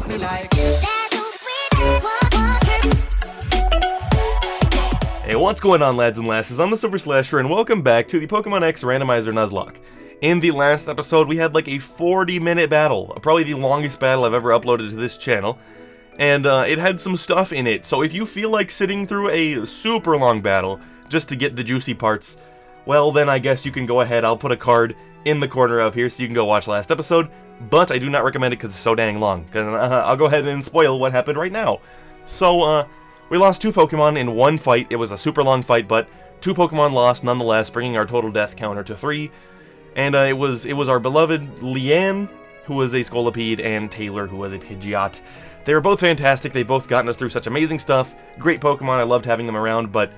me like. Hey, what's going on, lads and lasses? I'm TheSilverSlasher, and welcome back to the Pokemon X Randomizer Nuzlocke. In the last episode, we had like a 40-minute battle, probably the longest battle I've ever uploaded to this channel, and it had some stuff in it, so if you feel like sitting through a super long battle just to get the juicy parts, well then I guess you can go ahead. I'll put a card in the corner up here so you can go watch last episode, but I do not recommend it because it's so dang long, because I'll go ahead and spoil what happened right now. So, we lost 2 Pokemon in one fight. It was a super long fight, but 2 Pokemon lost nonetheless, bringing our total death counter to 3. And it was our beloved Leanne, who was a Scolipede, and Taylor, who was a Pidgeot. They were both fantastic. They've both gotten us through such amazing stuff. Great Pokemon. I loved having them around, but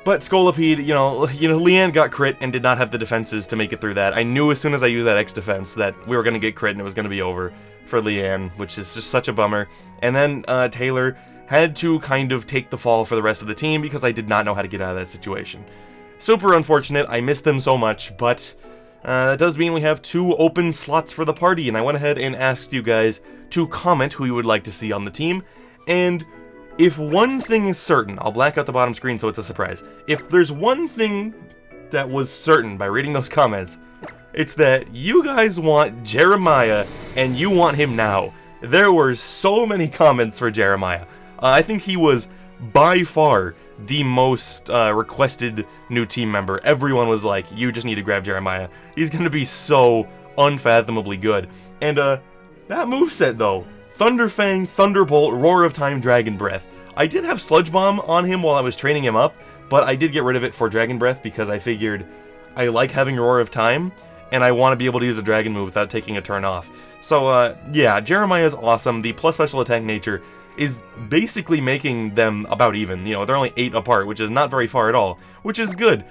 Scolipede, you know, Leanne got crit and did not have the defenses to make it through that. I knew as soon as I used that X defense that we were going to get crit and it was going to be over for Leanne, which is just such a bummer. And then Taylor had to kind of take the fall for the rest of the team because I did not know how to get out of that situation. Super unfortunate, I missed them so much, but that does mean we have 2 open slots for the party, and I went ahead and asked you guys to comment who you would like to see on the team, and if one thing is certain, I'll black out the bottom screen so it's a surprise. If there's one thing that was certain by reading those comments, it's that you guys want Jeremiah, and you want him now. There were so many comments for Jeremiah. I think he was by far the most requested new team member. Everyone was like, you just need to grab Jeremiah. He's going to be so unfathomably good. And that moveset though, Thunderfang, Thunderbolt, Roar of Time, Dragon Breath. I did have Sludge Bomb on him while I was training him up, but I did get rid of it for Dragon Breath because I figured I like having Roar of Time, and I want to be able to use a Dragon move without taking a turn off. So yeah, Jeremiah is awesome. The plus special attack nature is basically making them about even. You know, they're only 8 apart, which is not very far at all, which is good,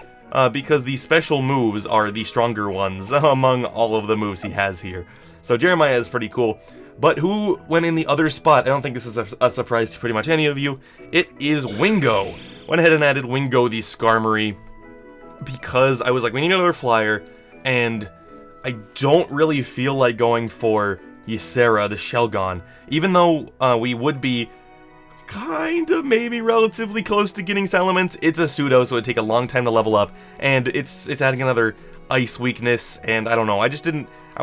because the special moves are the stronger ones among all of the moves he has here. So Jeremiah is pretty cool. But who went in the other spot? I don't think this is a surprise to pretty much any of you. It is Wingo. Went ahead and added Wingo the Skarmory because I was like, we need another flyer, and I don't really feel like going for Ysera, the Shelgon, even though we would be kind of maybe relatively close to getting Salamence. It's a pseudo, so it'd take a long time to level up, and it's adding another ice weakness, and I don't know, I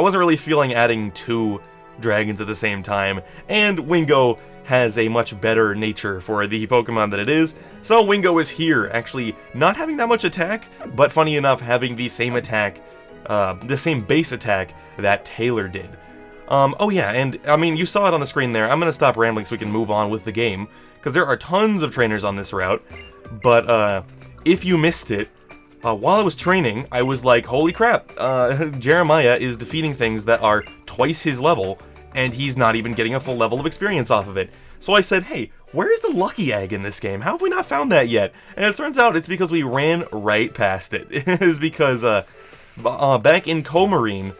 wasn't really feeling adding 2 dragons at the same time, and Wingo has a much better nature for the Pokemon that it is, so Wingo is here, actually not having that much attack, but funny enough, having the same attack, the same base attack that Taylor did. Oh yeah, and I mean, you saw it on the screen there. I'm going to stop rambling so we can move on with the game, because there are tons of trainers on this route, but if you missed it, while I was training, I was like, holy crap, Jeremiah is defeating things that are twice his level, and he's not even getting a full level of experience off of it. So I said, hey, where's the lucky egg in this game? How have we not found that yet? And it turns out it's because we ran right past it. It is because, back in Comarine,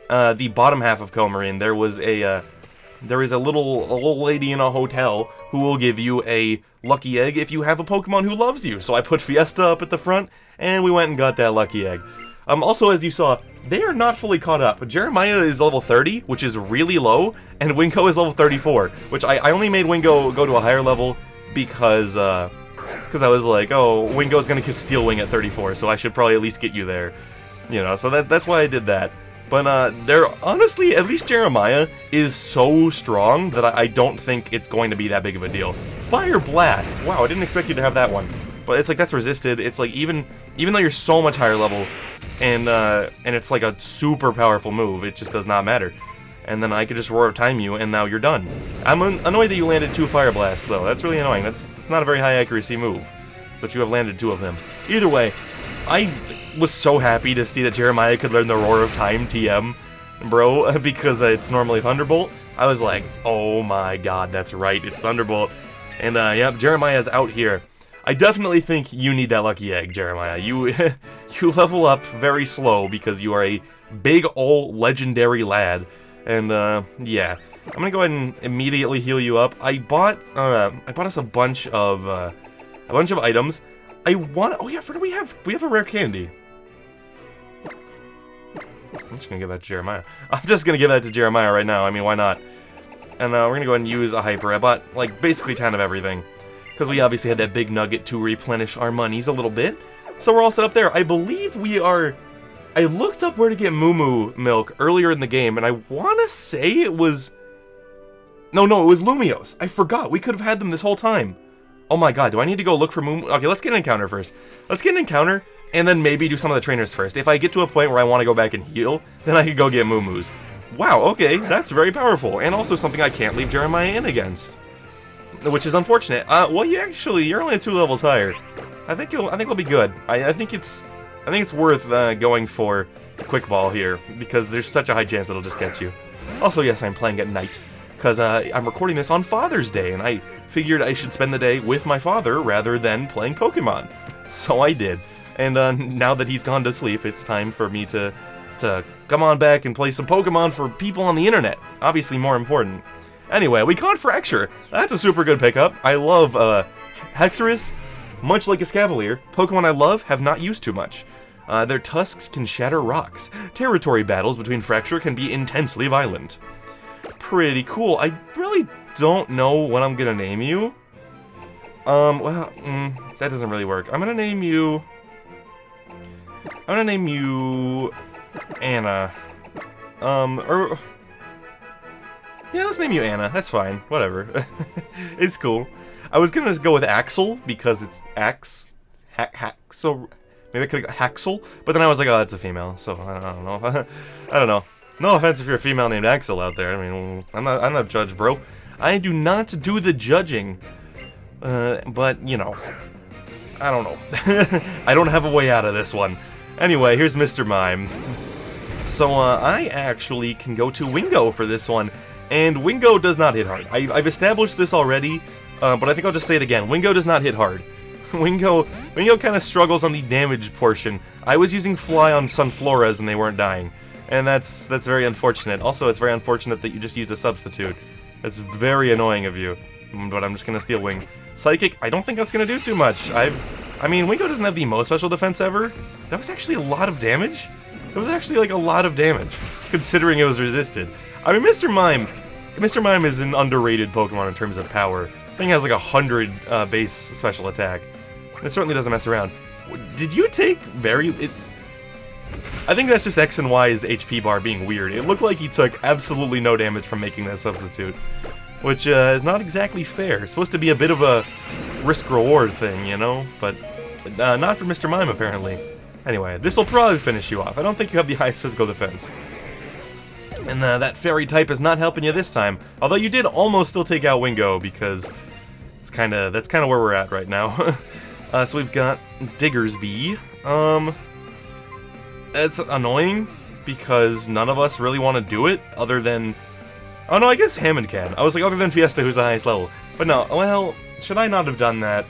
the bottom half of Comarine, there is a little lady in a hotel who will give you a lucky egg if you have a Pokemon who loves you. So I put Fiesta up at the front, and we went and got that lucky egg. Also, as you saw, they are not fully caught up. Jeremiah is level 30, which is really low, and Wingo is level 34, which I only made Wingo go to a higher level because I was like, oh, Wingo's gonna get Steel Wing at 34, so I should probably at least get you there. You know, so that's why I did that. But they're honestly, at least Jeremiah is so strong that I don't think it's going to be that big of a deal. Fire Blast! Wow, I didn't expect you to have that one. But it's like, that's resisted. It's like, even though you're so much higher level, and it's like a super powerful move, it just does not matter. And then I could just Roar of Time you, and now you're done. I'm annoyed that you landed 2 Fire Blasts, though. That's really annoying. That's not a very high accuracy move. But you have landed 2 of them. Either way, I was so happy to see that Jeremiah could learn the Roar of Time TM, bro, because it's normally Thunderbolt. I was like, oh my god, that's right, it's Thunderbolt. And yep, Jeremiah's out here. I definitely think you need that lucky egg, Jeremiah. You level up very slow because you are a big ol' legendary lad. And yeah, I'm gonna go ahead and immediately heal you up. I bought us a bunch of items. Oh yeah, I forgot we have a rare candy. I'm just gonna give that to Jeremiah. I'm just gonna give that to Jeremiah right now. I mean, why not? And we're gonna go ahead and use a hyper. I bought, like, basically 10 of everything. Because we obviously had that big nugget to replenish our monies a little bit. So we're all set up there. I believe we are... I looked up where to get Moo Moo milk earlier in the game, and I want to say it was... No, it was Lumios. I forgot. We could have had them this whole time. Oh my god, do I need to go look for Moo Moo? Okay, let's get an encounter first. Let's get an encounter, and then maybe do some of the trainers first. If I get to a point where I want to go back and heal, then I could go get Moo Moos. Wow, okay, that's very powerful, and also something I can't leave Jeremiah in against. Which is unfortunate. Well, you're only 2 levels higher. I think we'll be good. I think it's worth going for the quick ball here, because there's such a high chance it'll just get you. Also, yes, I'm playing at night, because I'm recording this on Father's Day, and I figured I should spend the day with my father rather than playing Pokemon. So I did. And now that he's gone to sleep, it's time for me to come on back and play some Pokemon for people on the internet. Obviously more important. Anyway, we caught Fracture. That's a super good pickup. I love Hexorus. Much like Escavalier, Pokemon I love have not used too much. Their tusks can shatter rocks. Territory battles between Fracture can be intensely violent. Pretty cool. I really don't know what I'm gonna name you. Well, that doesn't really work. I'm gonna name you Anna. Yeah, let's name you Anna. That's fine. Whatever. It's cool. I was gonna go with Axel because it's so maybe I could have got Haxel, but then I was like, oh, that's a female, so I don't know. I don't know. No offense if you're a female named Axel out there. I mean, I'm not a judge, bro. I do not do the judging. But you know, I don't know. I don't have a way out of this one. Anyway, here's Mr. Mime. So I actually can go to Wingo for this one. And Wingo does not hit hard. I've established this already, but I think I'll just say it again. Wingo does not hit hard. Wingo kind of struggles on the damage portion. I was using Fly on Sunfloras and they weren't dying. And that's very unfortunate. Also, it's very unfortunate that you just used a substitute. That's very annoying of you. But I'm just gonna steal Wing. Psychic, I don't think that's gonna do too much. I mean, Wingo doesn't have the most special defense ever. That was actually a lot of damage. It was actually like a lot of damage, considering it was resisted. I mean, Mr. Mime is an underrated Pokemon in terms of power. I think it has like 100 base special attack. It certainly doesn't mess around. Did you take I think that's just X and Y's HP bar being weird. It looked like he took absolutely no damage from making that substitute, which is not exactly fair. It's supposed to be a bit of a risk-reward thing, you know? But not for Mr. Mime, apparently. Anyway, this will probably finish you off. I don't think you have the highest physical defense. And that fairy type is not helping you this time. Although you did almost still take out Wingo, because that's kind of where we're at right now. So we've got Diggersby. That's annoying, because none of us really want to do it, other than... Oh no, I guess Hammond can. I was like, other than Fiesta, who's the highest level. But no, well, should I not have done that?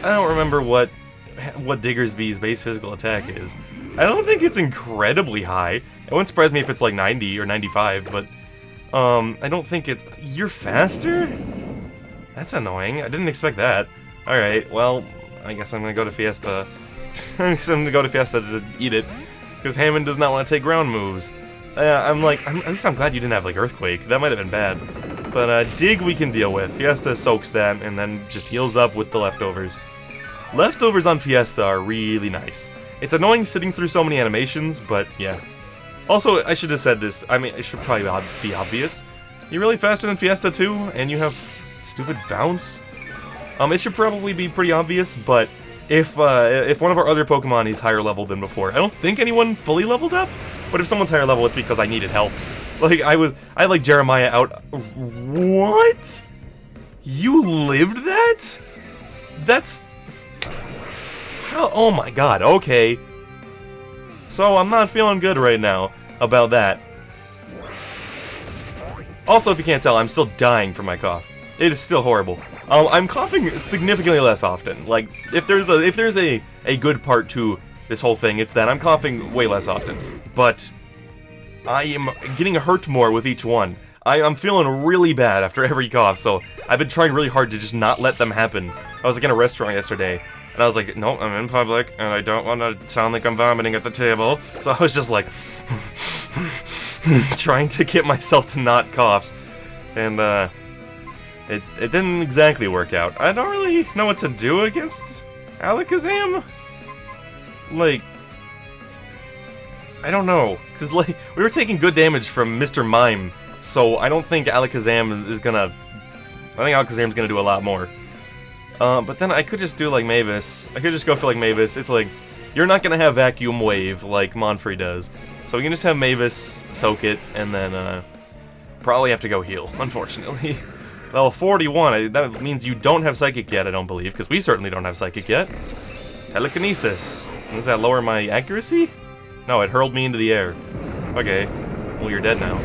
I don't remember what Diggersby's base physical attack is. I don't think it's incredibly high. It wouldn't surprise me if it's like 90 or 95, but... I don't think it's... You're faster? That's annoying. I didn't expect that. Alright, well, I guess I'm gonna go to Fiesta. I'm gonna go to Fiesta to eat it, because Hammond does not want to take ground moves. At least I'm glad you didn't have, like, Earthquake. That might have been bad. But, Dig we can deal with. Fiesta soaks that, and then just heals up with the leftovers. Leftovers on Fiesta are really nice. It's annoying sitting through so many animations, but, yeah. Also, I should have said this. I mean, it should probably be obvious. You're really faster than Fiesta, too, and you have stupid bounce. It should probably be pretty obvious, but if one of our other Pokemon is higher level than before, I don't think anyone fully leveled up, but if someone's higher level, it's because I needed help. Like, I had, like, Jeremiah out. What? You lived that? That's... How? Oh my god, okay. So, I'm not feeling good right now about that. Also, if you can't tell, I'm still dying from my cough. It is still horrible. I'm coughing significantly less often. Like, if there's a good part to this whole thing, it's that I'm coughing way less often. But I am getting hurt more with each one. I'm feeling really bad after every cough, so I've been trying really hard to just not let them happen. I was like in a restaurant yesterday, and I was like, no, I'm in public, and I don't want to sound like I'm vomiting at the table. So I was just like, trying to get myself to not cough. And, it didn't exactly work out. I don't really know what to do against Alakazam. Like, I don't know. Because, like, we were taking good damage from Mr. Mime, so I don't think Alakazam is gonna... I think Alakazam's gonna do a lot more. But then I could just do, like, Mavis. I could just go for, like, Mavis. It's like, you're not gonna have Vacuum Wave like Monfrey does. So we can just have Mavis soak it, and then, probably have to go heal, unfortunately. Level 41, that means you don't have Psychic yet, I don't believe, because we certainly don't have Psychic yet. Telekinesis. Does that lower my accuracy? No, it hurled me into the air. Okay. Well, you're dead now.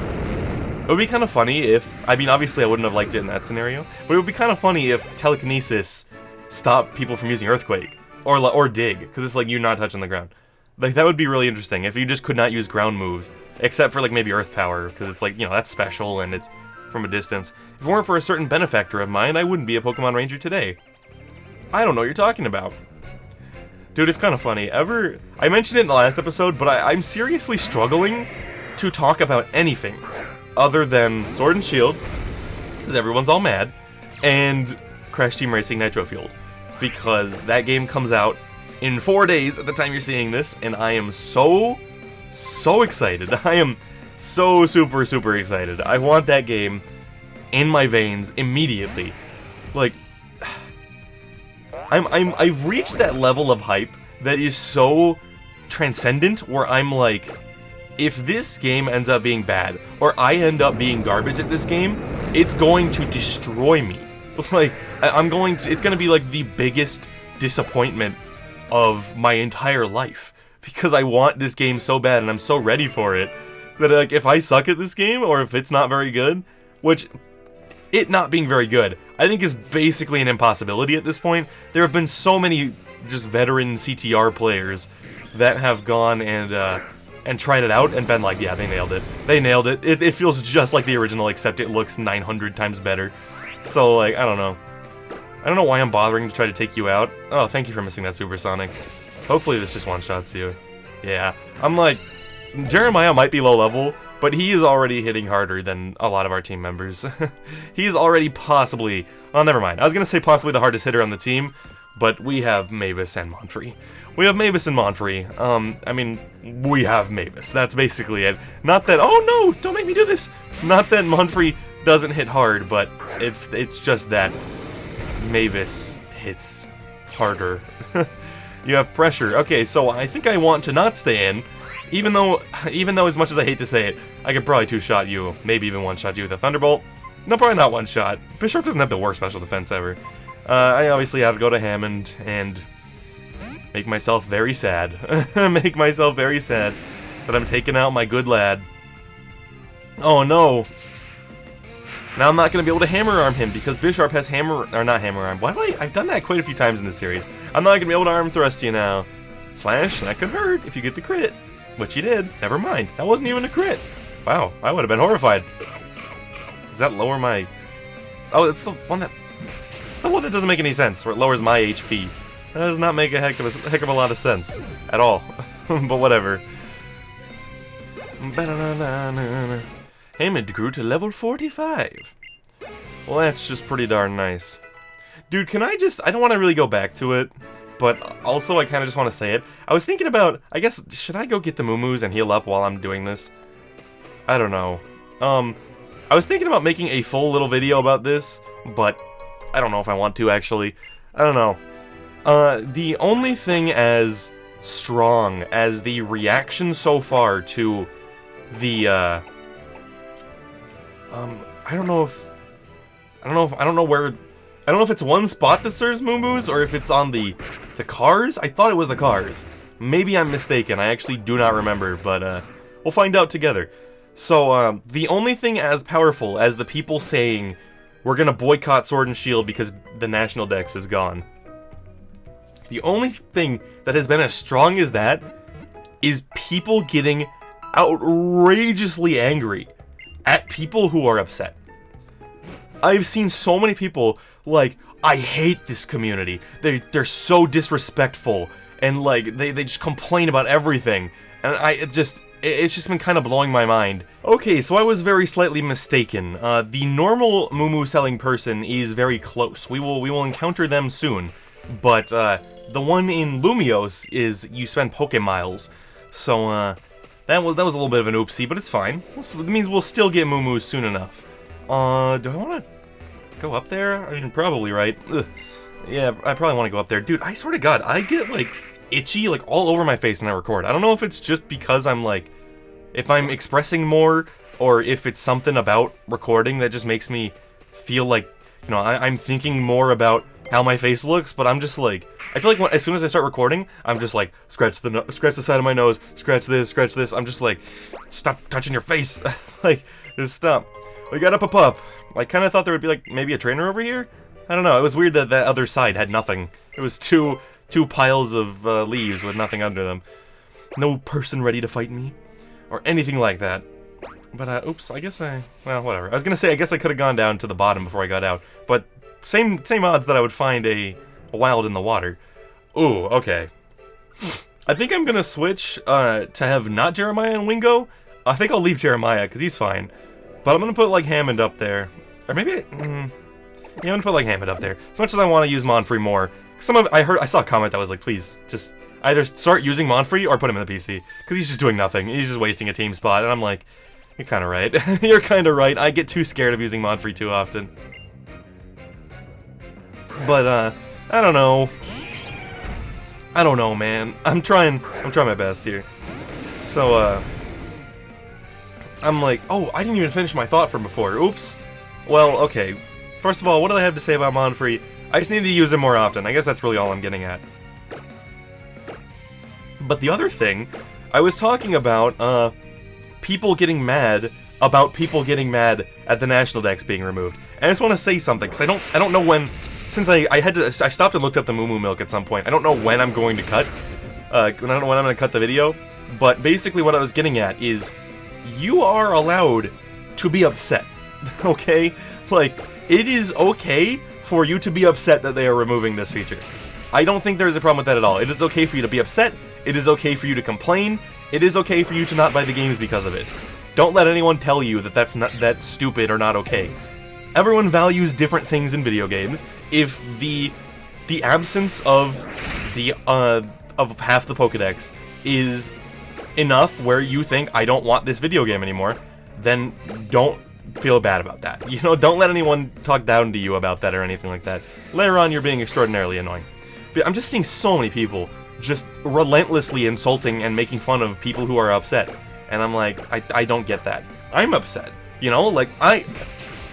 It would be kind of funny if... I mean, obviously I wouldn't have liked it in that scenario, but it would be kind of funny if Telekinesis stopped people from using Earthquake. Or Dig, because it's like you're not touching the ground. Like, that would be really interesting, if you just could not use ground moves. Except for, like, maybe Earth Power, because it's like, you know, that's special, and it's from a distance. If it weren't for a certain benefactor of mine, I wouldn't be a Pokemon Ranger today. I don't know what you're talking about. Dude, it's kind of funny. I mentioned it in the last episode, but I'm seriously struggling to talk about anything other than Sword and Shield, because everyone's all mad, and Crash Team Racing Nitro Fueled. Because that game comes out in 4 days at the time you're seeing this, and I am so excited. I am so super excited. I want that game in my veins immediately. Like, I've reached that level of hype that is so transcendent where I'm like, if this game ends up being bad, or I end up being garbage at this game, it's going to destroy me. Like, it's gonna be like the biggest disappointment of my entire life. Because I want this game so bad and I'm so ready for it, that like, if I suck at this game, or if it's not very good, which, it not being very good, I think is basically an impossibility at this point. There have been so many just veteran CTR players that have gone and tried it out and been like, yeah, they nailed it. They nailed it. It feels just like the original, except it looks 900 times better. So, like, I don't know. I don't know why I'm bothering to try to take you out. Oh, thank you for missing that Supersonic. Hopefully this just one-shots you. Yeah. I'm like, Jeremiah might be low level, but he is already hitting harder than a lot of our team members. He's already possibly... Oh, never mind. I was gonna say possibly the hardest hitter on the team, but we have Mavis and Monfrey. We have Mavis and Monfrey. I mean, we have Mavis. That's basically it. Not that... Oh, no! Don't make me do this! Not that Monfrey doesn't hit hard, but it's just that Mavis hits harder. You have pressure. Okay, so I think I want to not stay in, even though as much as I hate to say it, I could probably two-shot you, maybe even one-shot you with a Thunderbolt. No, probably not one-shot. Bisharp doesn't have the worst special defense ever. I obviously have to go to Hammond and make myself very sad. Make myself very sad that I'm taking out my good lad. Oh no! Now I'm not going to be able to Hammer Arm him because Bisharp has not Hammer Arm. Why do I've done that quite a few times in this series. I'm not going to be able to Arm Thrust you now. Slash, that could hurt if you get the crit. Which you did. Never mind. That wasn't even a crit. Wow, I would have been horrified. Does that lower my... Oh, it's the one that... It's the one that doesn't make any sense, where it lowers my HP. That does not make a heck of a lot of sense. At all. But whatever. Hammond grew to level 45. Well, that's just pretty darn nice. Dude, can I don't want to really go back to it, but also I kind of just want to say it. I was thinking about, I guess, should I go get the Moo-Moos and heal up while I'm doing this? I don't know. I was thinking about making a full little video about this, but I don't know if I want to, actually. I don't know. The only thing as strong as the reaction so far to the, I don't know if it's one spot that serves Moo-Moos, or if it's on the cars? I thought it was the cars. Maybe I'm mistaken, I actually do not remember, but, we'll find out together. So, the only thing as powerful as the people saying, we're gonna boycott Sword and Shield because the National Dex is gone. The only thing that has been as strong as that is people getting outrageously angry at people who are upset. I've seen so many people, like, I hate this community. They're so disrespectful, and, like, they just complain about everything. And it's just been kind of blowing my mind. Okay, so I was very slightly mistaken. The normal Moo selling person is very close. We will encounter them soon. But the one in Lumios is you spend Pokemiles. So that was a little bit of an oopsie, but it's fine. It means we'll still get Moo soon enough. Do I want to go up there? I mean, probably, right? Ugh. Yeah, I probably want to go up there. Dude, I swear to God, I get, like, itchy, like, all over my face when I record. I don't know if it's just because I'm, like, if I'm expressing more, or if it's something about recording that just makes me feel like, you know, I'm thinking more about how my face looks, but I'm just, like, I feel like as soon as I start recording, I'm just, like, scratch the side of my nose, scratch this. I'm just, like, stop touching your face. Like, just stop. We got up a pup. I kind of thought there would be, like, maybe a trainer over here? I don't know, it was weird that that other side had nothing. It was two piles of leaves with nothing under them. No person ready to fight me. Or anything like that. But, oops, I guess well, whatever. I was gonna say, I guess I could have gone down to the bottom before I got out. But, same odds that I would find a wild in the water. Ooh, okay. I think I'm gonna switch, to have not Jeremiah and Wingo. I think I'll leave Jeremiah, because he's fine. But I'm gonna put, like, Hammond up there. Or maybe, yeah, I'm gonna put, like, Hammond up there. As much as I want to use Monfrey more. I saw a comment that was like, please, just either start using Monfrey or put him in the PC. Because he's just doing nothing. He's just wasting a team spot. And I'm like, you're kind of right. You're kind of right. I get too scared of using Monfrey too often. But, I don't know. I don't know, man. I'm trying my best here. So, I'm like, oh, I didn't even finish my thought from before. Oops. Well, okay. First of all, what did I have to say about Monfrey? I just need to use him more often. I guess that's really all I'm getting at. But the other thing, I was talking about, people getting mad about people getting mad at the National Dex being removed. And I just want to say something, because I don't know when, since I stopped and looked up the Moo Milk at some point. I don't know when I'm going to cut, I don't know when I'm going to cut the video, but basically what I was getting at is, you are allowed to be upset, okay? Like, it is okay for you to be upset that they are removing this feature. I don't think there is a problem with that at all. It is okay for you to be upset. It is okay for you to complain. It is okay for you to not buy the games because of it. Don't let anyone tell you that that's stupid or not okay. Everyone values different things in video games. If the absence of of half the Pokédex is enough where you think I don't want this video game anymore, then don't feel bad about that. You know, don't let anyone talk down to you about that or anything like that. Later on, you're being extraordinarily annoying. But I'm just seeing so many people just relentlessly insulting and making fun of people who are upset. And I'm like, I don't get that. I'm upset. You know, like, I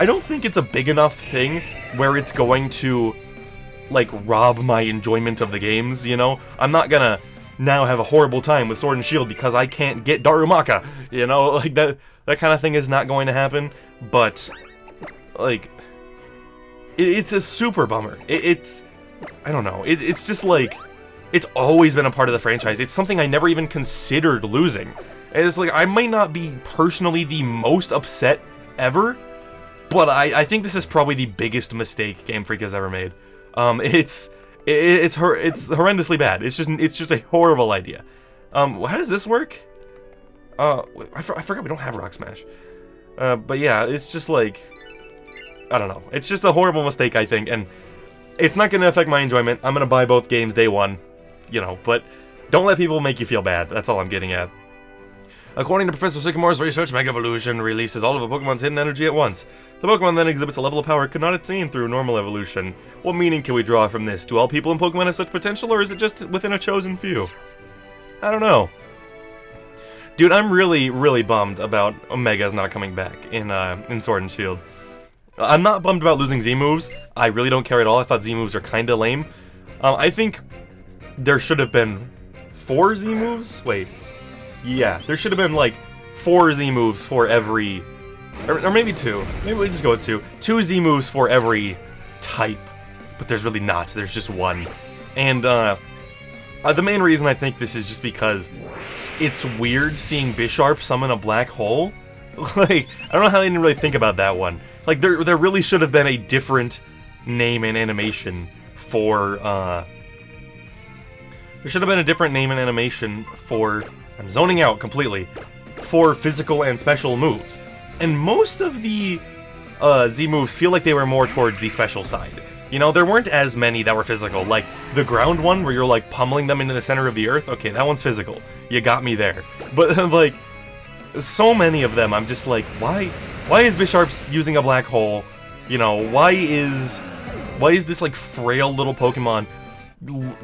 don't think it's a big enough thing where it's going to, like, rob my enjoyment of the games, you know? I'm not gonna now have a horrible time with Sword and Shield because I can't get Darumaka, you know? Like, that kind of thing is not going to happen, but, like, it's a super bummer. It's I don't know, it's just like, it's always been a part of the franchise. It's something I never even considered losing. And it's like, I might not be personally the most upset ever, but I think this is probably the biggest mistake GameFreak has ever made. It's horrendously bad. It's just a horrible idea. How does this work? I forgot we don't have Rock Smash. But yeah, it's just like, I don't know. It's just a horrible mistake, I think, and it's not gonna affect my enjoyment. I'm gonna buy both games day one, you know, but don't let people make you feel bad. That's all I'm getting at. According to Professor Sycamore's research, Mega Evolution releases all of a Pokemon's hidden energy at once. The Pokemon then exhibits a level of power it could not attain through normal evolution. What meaning can we draw from this? Do all people in Pokemon have such potential, or is it just within a chosen few? I don't know. Dude, I'm really, really bummed about Omega's not coming back in Sword and Shield. I'm not bummed about losing Z-moves. I really don't care at all. I thought Z-moves are kinda lame. I think there should have been 4 Z-moves? Wait. Yeah, there should have been, like, 4 Z-moves for every... Or maybe 2. Maybe we just go with 2. 2 Z-moves for every type. But there's really not. There's just 1. And, the main reason I think this is just because it's weird seeing Bisharp summon a black hole. Like, I don't know how they didn't really think about that one. Like, there really should have been a different name and animation for, There should have been a different name and animation for... I'm zoning out completely. for physical and special moves. And most of the Z moves feel like they were more towards the special side. You know, there weren't as many that were physical. Like, the ground one, where you're, like, pummeling them into the center of the earth, okay, that one's physical. You got me there. But, like, so many of them, I'm just like, why is Bisharp's using a black hole? You know, why is this, like, frail little Pokemon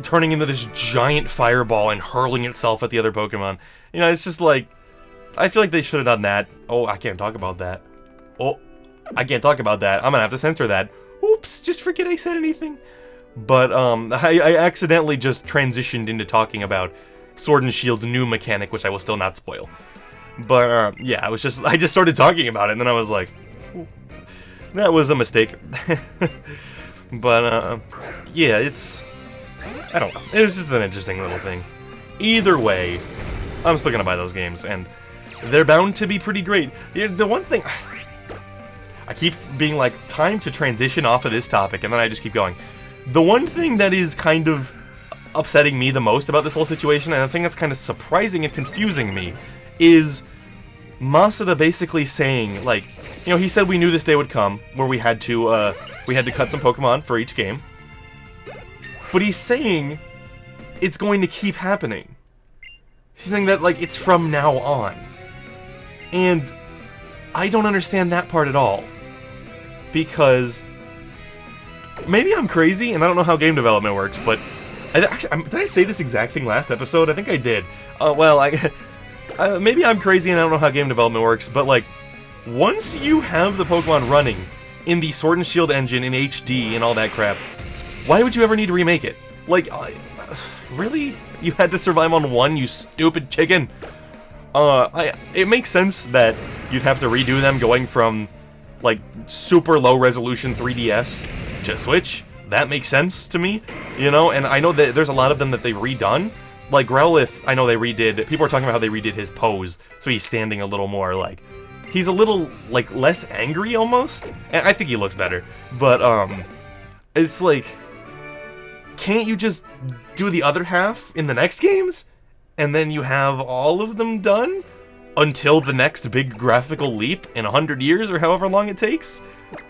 turning into this giant fireball and hurling itself at the other Pokemon? You know, it's just like, I feel like they should have done that. Oh, I can't talk about that. Oh, I can't talk about that. I'm gonna have to censor that. Oops, just forget I said anything. But, I accidentally just transitioned into talking about Sword and Shield's new mechanic, which I will still not spoil. But, yeah, I just started talking about it, and then I was like, ooh, that was a mistake. But, yeah, I don't know. It was just an interesting little thing. Either way, I'm still gonna buy those games, and they're bound to be pretty great. The one thing... I keep being like, time to transition off of this topic, and then I just keep going. The one thing that is kind of upsetting me the most about this whole situation, and the thing that's kind of surprising and confusing me, is Masuda basically saying, like, you know, he said we knew this day would come, where we had to cut some Pokemon for each game. But he's saying it's going to keep happening. He's saying that, like, it's from now on. And I don't understand that part at all. Because maybe I'm crazy and I don't know how game development works, but did I say this exact thing last episode? I think I did. Maybe I'm crazy and I don't know how game development works, but like, once you have the Pokemon running in the Sword and Shield engine in HD and all that crap, why would you ever need to remake it? Like, really? You had to survive on one, you stupid chicken? It makes sense that you'd have to redo them going from, like, super low resolution 3DS to Switch. That makes sense to me, you know? And I know that there's a lot of them that they've redone. Like, Growlithe, I know they redid... People are talking about how they redid his pose, so he's standing a little more, like... He's a little, like, less angry, almost? And I think he looks better. But, it's like... Can't you just do the other half in the next games? And then you have all of them done? Until the next big graphical leap in 100 years, or however long it takes?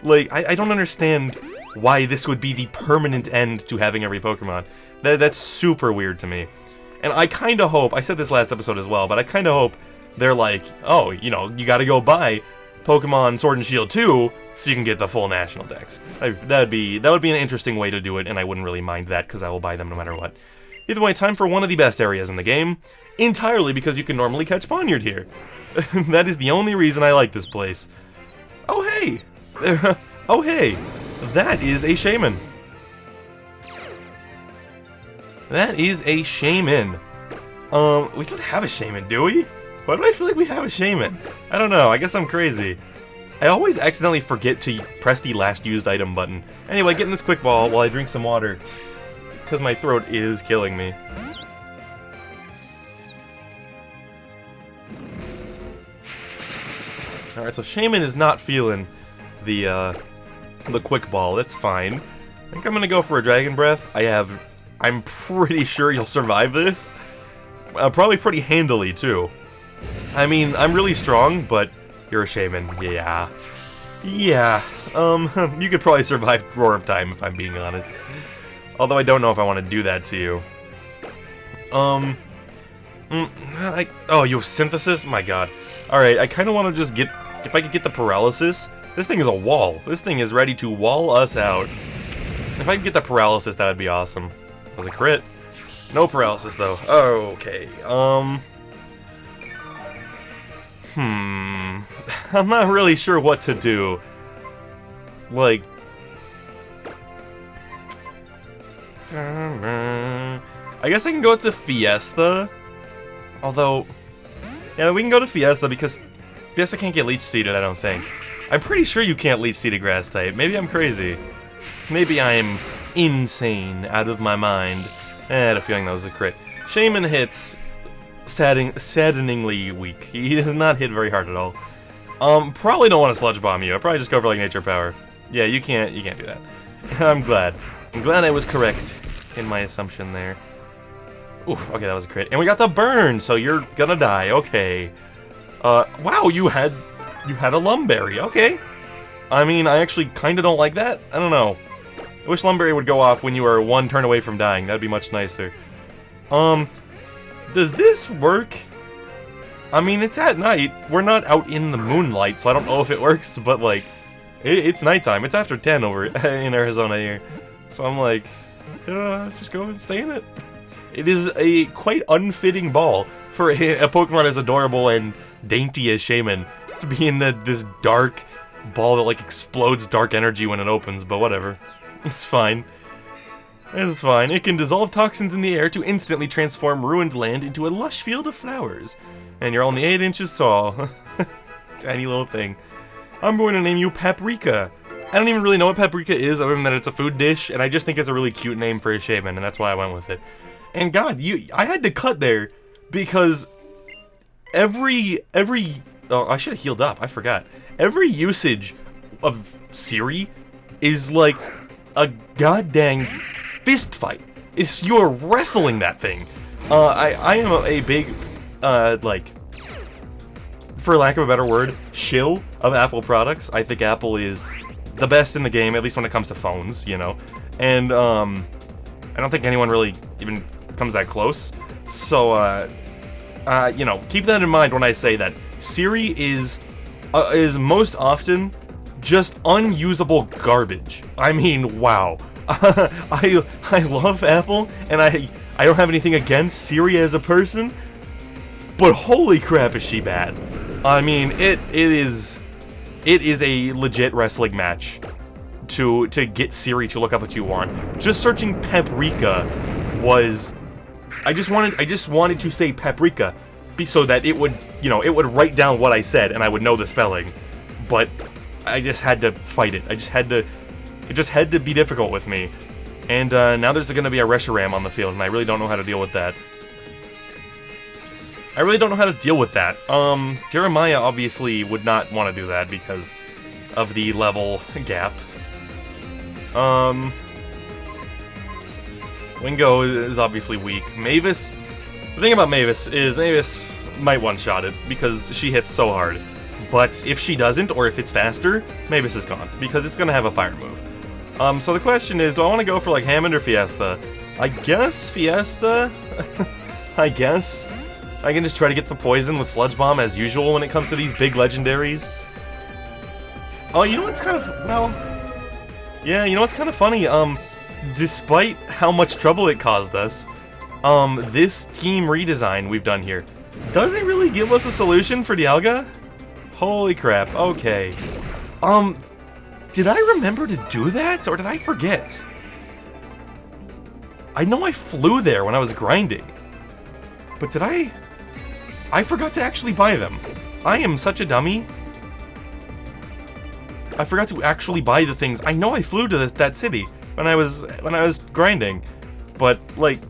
Like, I don't understand why this would be the permanent end to having every Pokemon. That's super weird to me. And I kinda hope, I said this last episode as well, but I kinda hope they're like, oh, you know, you gotta go buy Pokemon Sword and Shield 2 so you can get the full national decks. That would be an interesting way to do it, and I wouldn't really mind that, because I will buy them no matter what. Either way, time for one of the best areas in the game, entirely because you can normally catch Ponyard here. That is the only reason I like this place. Oh hey! Oh hey! That is a Shaman. That is a Shaman. We don't have a Shaman, do we? Why do I feel like we have a Shaman? I don't know, I guess I'm crazy. I always accidentally forget to press the last used item button. Anyway, get in this quick ball while I drink some water, because my throat is killing me. Alright, so Shaman is not feeling the quick ball. That's fine. I think I'm gonna go for a Dragon Breath. I'm pretty sure you'll survive this. Probably pretty handily, too. I mean, I'm really strong, but you're a Shaman. Yeah. Yeah. You could probably survive Roar of Time, if I'm being honest. Although I don't know if I want to do that to you. Oh, you have Synthesis? My god. Alright, I kind of want to just get... If I could get the Paralysis... This thing is a wall. This thing is ready to wall us out. If I could get the Paralysis, that would be awesome. That was a crit. No Paralysis, though. Okay, I'm not really sure what to do. Like... I guess I can go to Fiesta. Although... Yeah, we can go to Fiesta because Fiesta can't get Leech Seeded, I don't think. I'm pretty sure you can't Leech Seed a Grass type. Maybe I'm crazy. Maybe I'm insane, out of my mind. I had a feeling that was a crit. Shaman hits saddeningly weak. He does not hit very hard at all. Probably don't want to Sludge Bomb you. I'd probably just go for like Nature Power. Yeah, you can't do that. I'm glad I was correct in my assumption there. Oof, okay, that was a crit. And we got the burn, so you're gonna die, okay. Wow, you had a Lumberry, okay. I mean, I actually kinda don't like that. I don't know. I wish Lumberry would go off when you are one turn away from dying. That'd be much nicer. Does this work? I mean, it's at night. We're not out in the moonlight, so I don't know if it works, but, like, it's nighttime. It's after 10 over in Arizona here. So I'm like, just go and stay in it. It is a quite unfitting ball for a Pokemon as adorable and dainty as Shaman to be in this dark ball that, like, explodes dark energy when it opens, but whatever. It's fine. It's fine. It can dissolve toxins in the air to instantly transform ruined land into a lush field of flowers. And you're only 8 inches tall. Tiny little thing. I'm going to name you Paprika. I don't even really know what Paprika is other than that it's a food dish, and I just think it's a really cute name for a Shaman, and that's why I went with it. And God, I had to cut there because every oh, I should have healed up, I forgot. Every usage of Siri is like a goddamn fist fight. You're wrestling that thing. I am a big, like, for lack of a better word, shill of Apple products. I think Apple is the best in the game, at least when it comes to phones, you know. And, I don't think anyone really even comes that close. So, you know, keep that in mind when I say that Siri is most often just unusable garbage. I mean, wow. I love Apple, and I don't have anything against Siri as a person, but holy crap is she bad. I mean, it is a legit wrestling match to get Siri to look up what you want. Just searching Paprika was, I just wanted to say Paprika so that it would, you know, it would write down what I said and I would know the spelling. But I just had to fight it. It just had to be difficult with me. And now there's going to be a Reshiram on the field, and I really don't know how to deal with that. Jeremiah obviously would not want to do that because of the level gap. Wingo is obviously weak. Mavis, the thing about Mavis is Mavis might one-shot it because she hits so hard. But if she doesn't, or if it's faster, Mavis is gone, because it's gonna have a fire move. So the question is, do I want to go for, like, Hammond or Fiesta? I guess Fiesta? I guess. I can just try to get the poison with Sludge Bomb as usual when it comes to these big legendaries. Oh, you know what's kind of, well, yeah, you know what's kind of funny? Despite how much trouble it caused us, this team redesign we've done here doesn't really give us a solution for Dialga? Holy crap, okay. Did I remember to do that, or did I forget? I know I flew there when I was grinding, but did I forgot to actually buy them. I am such a dummy. I forgot to actually buy the things. I know I flew to that city when I was grinding, but, like,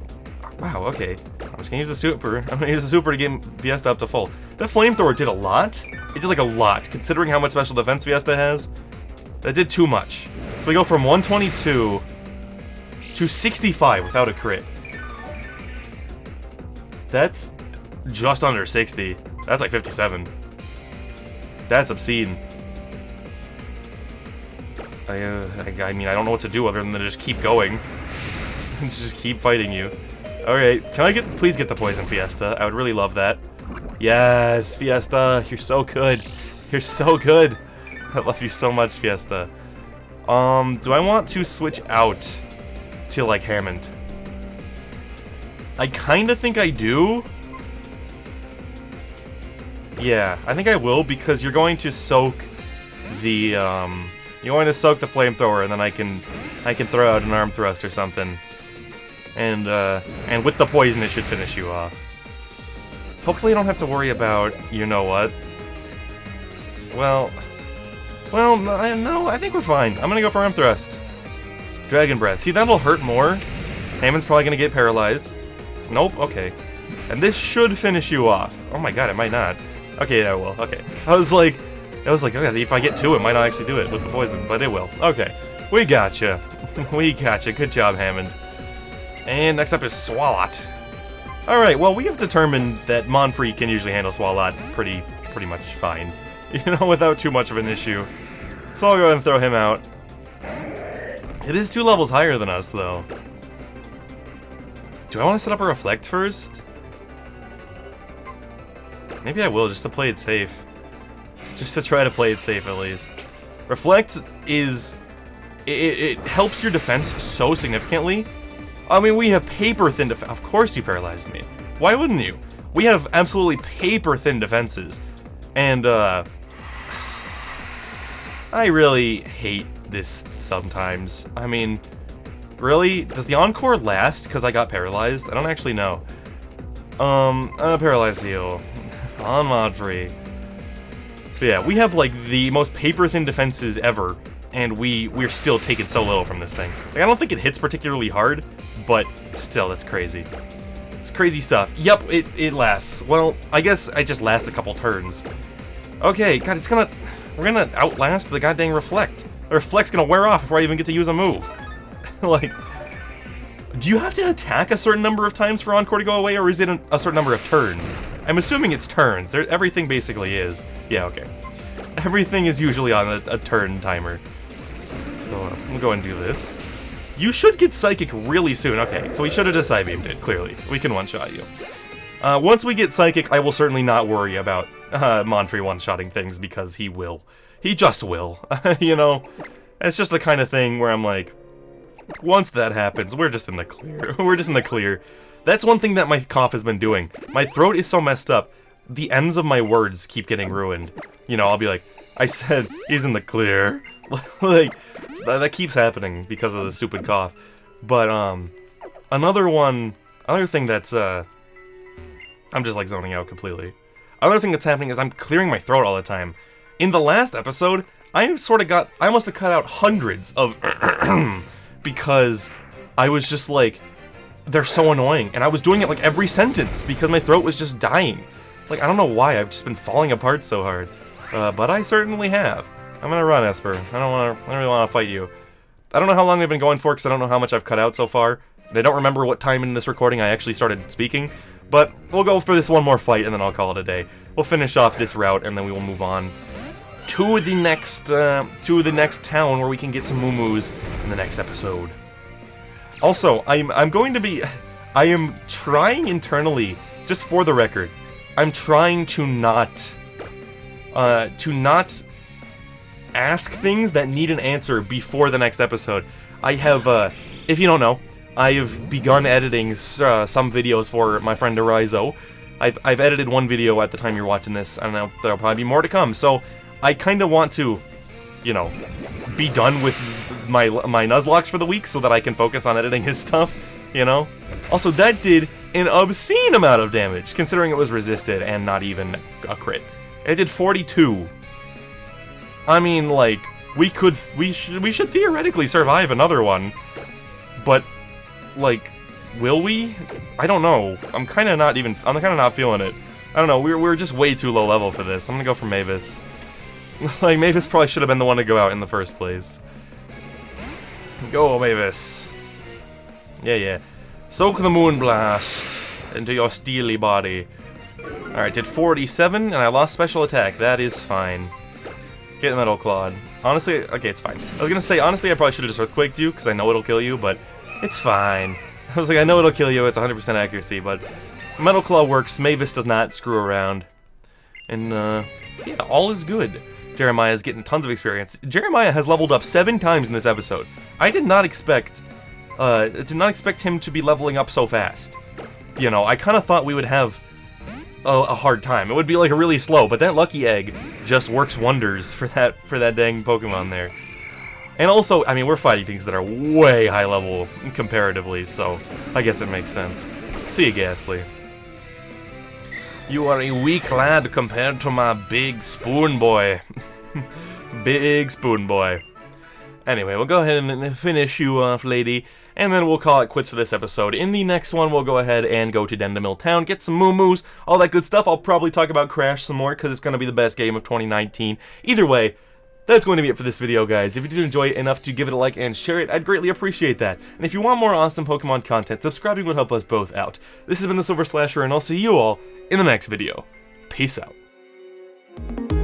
wow, okay. I'm just gonna use the super. I'm gonna use the super to get Fiesta up to full. That flamethrower did a lot. It did, like, a lot, considering how much special defense Fiesta has. That did too much. So we go from 122 to 65 without a crit. That's just under 60. That's like 57. That's obscene. I mean, I don't know what to do other than to just keep going. Just keep fighting you. Alright, can I please get the poison, Fiesta? I would really love that. Yes, Fiesta, you're so good. You're so good. I love you so much, Fiesta. Do I want to switch out to, like, Hammond? I kinda think I do. Yeah, I think I will, because you're going to soak the, flamethrower, and then I can throw out an arm thrust or something. And with the poison, it should finish you off. Hopefully I don't have to worry about, you know what. Well, no, I think we're fine. I'm gonna go for arm thrust. Dragon Breath. See, that'll hurt more. Hammond's probably gonna get paralyzed. Nope, okay. And this should finish you off. Oh my god, it might not. Okay, yeah, it will. Okay. I was like, okay, if I get two, it might not actually do it with the poison, but it will. Okay. We gotcha. We gotcha. Good job, Hammond. And next up is Swalot. Alright, well, we have determined that Monfrey can usually handle Swalot pretty pretty much fine. You know, without too much of an issue. So I'll go ahead and throw him out. It is 2 levels higher than us, though. Do I want to set up a Reflect first? Maybe I will, just to play it safe. Just to try to play it safe, at least. Reflect is... It helps your defense so significantly. I mean, we have paper-thin defense. Of course you paralyzed me. Why wouldn't you? We have absolutely paper-thin defenses. And, I really hate this sometimes. I mean, really? Does the Encore last because I got paralyzed? I don't actually know. Paralyzed heal. On mod free. But yeah, we have, like, the most paper-thin defenses ever. And we're still taking so little from this thing. Like, I don't think it hits particularly hard, but still, that's crazy. It's crazy stuff. Yep, it lasts. Well, I guess it just lasts a couple turns. Okay, God, we're gonna outlast the goddamn Reflect. The Reflect's gonna wear off before I even get to use a move. Like, do you have to attack a certain number of times for Encore to go away, or is it a certain number of turns? I'm assuming it's turns. Everything basically is. Yeah, okay. Everything is usually on a turn timer. So, we'll go and do this. You should get Psychic really soon. Okay, so we should have just Psybeamed it, clearly. We can one-shot you. Once we get Psychic, I will certainly not worry about Monfrey one-shotting things, because he will. He just will. You know? It's just the kind of thing where I'm like, once that happens, we're just in the clear. We're just in the clear. That's one thing that my cough has been doing. My throat is so messed up, the ends of my words keep getting ruined. You know, I'll be like, I said, he's in the clear. Like, that keeps happening because of the stupid cough. But, another thing that's, I'm just, like, zoning out completely. Another thing that's happening is I'm clearing my throat all the time. In the last episode, I must have cut out hundreds of because I was just like, they're so annoying. And I was doing it, like, every sentence because my throat was just dying. Like, I don't know why, I've just been falling apart so hard. But I certainly have. I'm gonna run, Esper. I don't really want to fight you. I don't know how long we've been going for, because I don't know how much I've cut out so far. And I don't remember what time in this recording I actually started speaking. But we'll go for this one more fight, and then I'll call it a day. We'll finish off this route, and then we will move on to the next town where we can get some moo-moos in the next episode. Also, I am trying internally, just for the record, I'm trying to not ask things that need an answer before the next episode. I have, if you don't know, I've begun editing some videos for my friend Arizo. I've edited one video at the time you're watching this, and there'll probably be more to come, so I kind of want to, you know, be done with my Nuzlocks for the week so that I can focus on editing his stuff, you know? Also, that did an obscene amount of damage, considering it was resisted and not even a crit. It did 42. I mean, like, we should theoretically survive another one, but, like, will we? I don't know. I'm kind of not feeling it. I don't know, we're just way too low level for this. I'm gonna go for Mavis. Like, Mavis probably should have been the one to go out in the first place. Go, Mavis. Yeah. Soak the Moonblast into your steely body. Alright, did 47, and I lost special attack. That is fine. Get Metal Clawed. Honestly, okay, it's fine. I was gonna say, honestly, I probably should have just Earthquaked you, because I know it'll kill you, but it's fine. I was like, I know it'll kill you, it's 100% accuracy, but Metal Claw works, Mavis does not screw around. And, yeah, all is good. Jeremiah's getting tons of experience. Jeremiah has leveled up 7 times in this episode. I did not expect him to be leveling up so fast. You know, I kind of thought we would have a hard time. It would be like really slow, but that lucky egg just works wonders for that dang Pokemon there. And also, I mean, we're fighting things that are way high level comparatively, so I guess it makes sense. See you, Ghastly. You are a weak lad compared to my big spoon boy. Big spoon boy. Anyway, we'll go ahead and finish you off, lady, and then we'll call it quits for this episode. In the next one, we'll go ahead and go to Dendemil Town, get some moo-moos, all that good stuff. I'll probably talk about Crash some more, because it's going to be the best game of 2019. Either way, that's going to be it for this video, guys. If you did enjoy it enough to give it a like and share it, I'd greatly appreciate that. And if you want more awesome Pokemon content, subscribing would help us both out. This has been TheSilverSlasher, and I'll see you all in the next video. Peace out. bye.